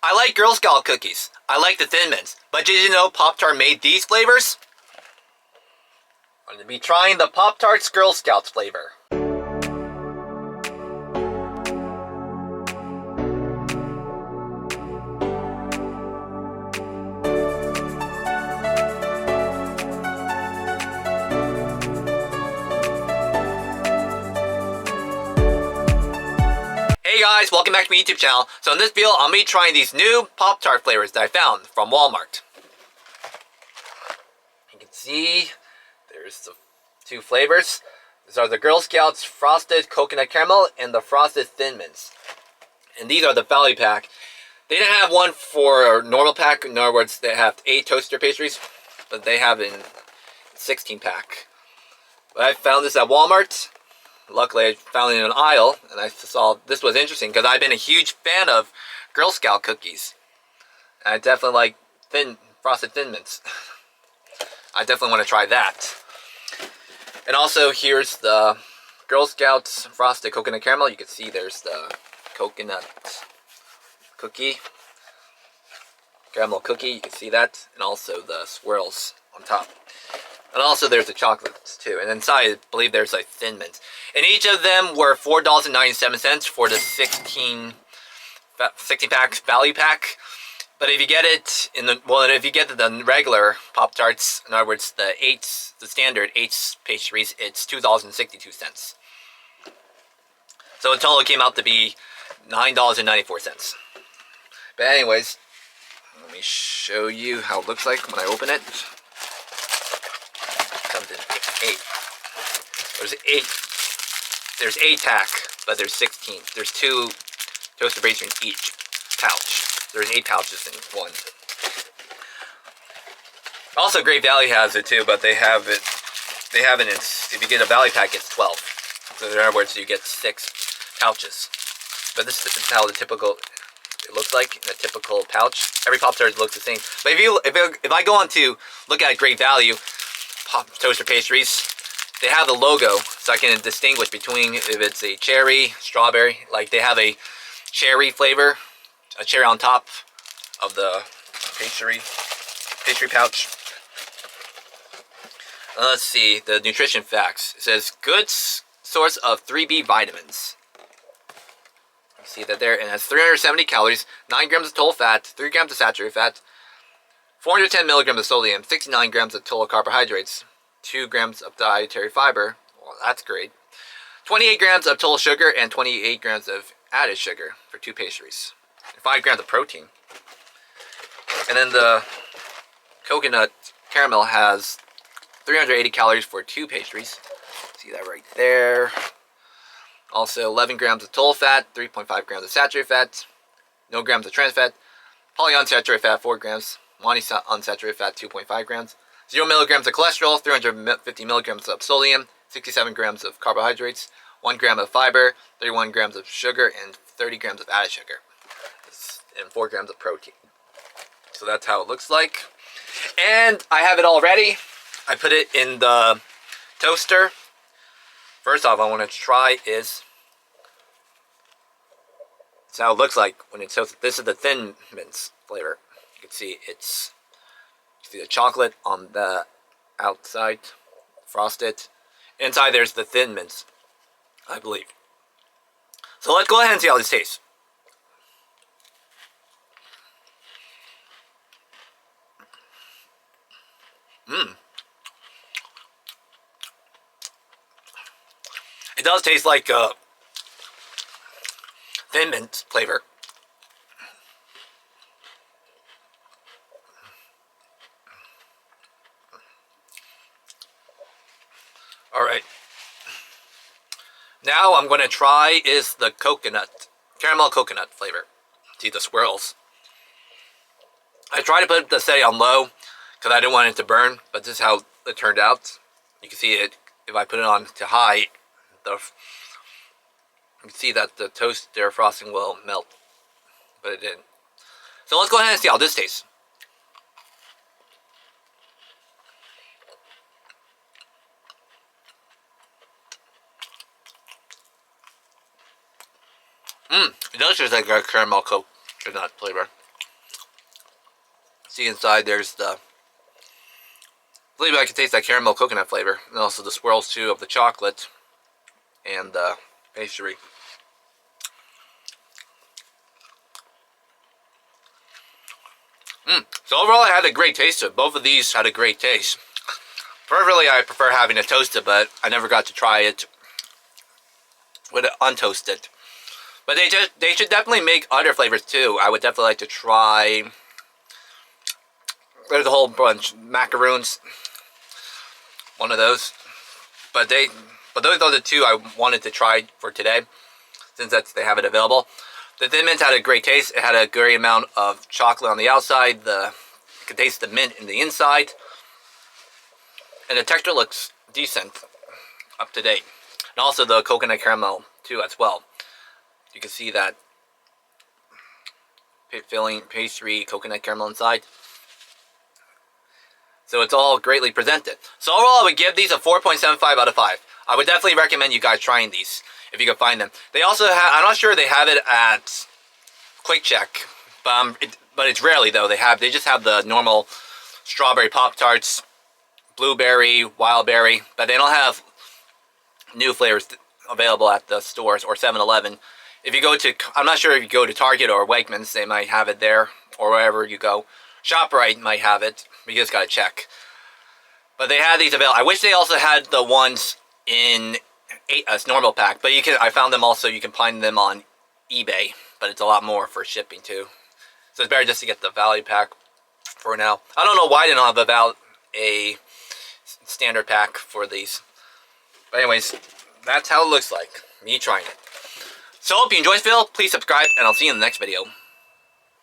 I like Girl Scout cookies. I like the Thin Mints. But did you know Pop-Tart made these flavors? I'm going to be trying the Pop-Tarts Girl Scouts flavor. Hey guys, welcome back to my YouTube channel. So in this video, I'm going to be trying these new Pop-Tart flavors that I found from Walmart. You can see there's the two flavors. These are the Girl Scouts Frosted Coconut Caramel and the Frosted Thin Mints. And these are the value pack. They didn't have one for a normal pack. In other words, they have 8 toaster pastries, but they have it in 16 pack. But I found this at Walmart. Luckily, I found it in an aisle, and I saw this was interesting because I've been a huge fan of Girl Scout cookies. And I definitely like Frosted Thin Mints. I definitely want to try that. And also, here's the Girl Scouts Frosted Coconut Caramel. You can see there's the coconut cookie, caramel cookie. You can see that, and also the swirls on top. And also there's the chocolates too. And inside, I believe there's like Thin Mints. And each of them were $4.97 for the 16 pack value pack. But if you get it if you get the regular Pop-Tarts, in other words, the standard 8 pastries, it's $2.62. So in total, it came out to be $9.94. But anyways, let me show you how it looks like when I open it. Comes in 8. There's 8 pack, but there's 16. There's 2 toaster pastries in each pouch. There's 8 pouches in one. Also, Great Value has it too, but they have it in, if you get a value pack, it's 12. So in other words, you get 6 pouches. But this is how it looks like in a typical pouch. Every Pop-Tart looks the same. But if I go on to look at Great Value toaster pastries, they have the logo, so I can distinguish between if it's a cherry, strawberry. Like they have a cherry flavor, a cherry on top of the pastry pouch. Let's see, the nutrition facts. It says, good source of 3B vitamins. You see that there, and it has 370 calories, 9 grams of total fat, 3 grams of saturated fat, 410 milligrams of sodium, 69 grams of total carbohydrates, 2 grams of dietary fiber. Well, that's great. 28 grams of total sugar and 28 grams of added sugar for 2 pastries. 5 grams of protein. And then the coconut caramel has 380 calories for 2 pastries. See that right there. Also 11 grams of total fat, 3.5 grams of saturated fat, no grams of trans fat, polyunsaturated fat 4 grams, monounsaturated fat 2.5 grams, 0 milligrams of cholesterol, 350 milligrams of sodium, 67 grams of carbohydrates, 1 gram of fiber, 31 grams of sugar, and 30 grams of added sugar, and 4 grams of protein. So that's how it looks like. And I have it all ready. I put it in the toaster. First off, I want to try is, that's how it looks like when it's toasted. This is the Thin Mints flavor. You can see the chocolate on the outside, frosted. Inside there's the Thin Mints, I believe. So let's go ahead and see how this tastes. It does taste like Thin Mint flavor. Alright. Now I'm going to try is the caramel coconut flavor. See the swirls. I tried to put the setting on low because I didn't want it to burn, but this is how it turned out. You can see it, if I put it on to high, you can see that the toaster frosting will melt, but it didn't. So let's go ahead and see how this tastes. It does taste like a caramel coconut flavor. See inside there's the, I believe I can taste that caramel coconut flavor, and also the swirls too of the chocolate and the pastry. So overall, I had a great taste to it. Both of these had a great taste. Preferably, I prefer having it toasted, but I never got to try it with it untoasted. But they should definitely make other flavors too. I would definitely like to try. There's a whole bunch, macaroons, one of those. But those are the two I wanted to try for today, since they have it available. The Thin Mints had a great taste. It had a great amount of chocolate on the outside. You could taste the mint in the inside. And the texture looks decent, up to date. And also the coconut caramel too as well. You can see that filling pastry coconut caramel inside. So it's all greatly presented. So overall, I would give these a 4.75 out of 5. I would definitely recommend you guys trying these if you can find them. They also have, I'm not sure they have it at Quick Check, but it's rarely though. They just have the normal strawberry Pop-Tarts, blueberry, wild berry, but they don't have new flavors available at the stores or 7-Eleven. If you go to, I'm not sure if you go to Target or Wegmans, they might have it there, or wherever you go. ShopRite might have it. You just gotta check. But they had these available. I wish they also had the ones in a normal pack, but I found them also. You can find them on eBay, but it's a lot more for shipping too. So it's better just to get the value pack for now. I don't know why they don't have a standard pack for these. But anyways, that's how it looks like. Me trying it. So hope you enjoyed this video. Please subscribe, and I'll see you in the next video.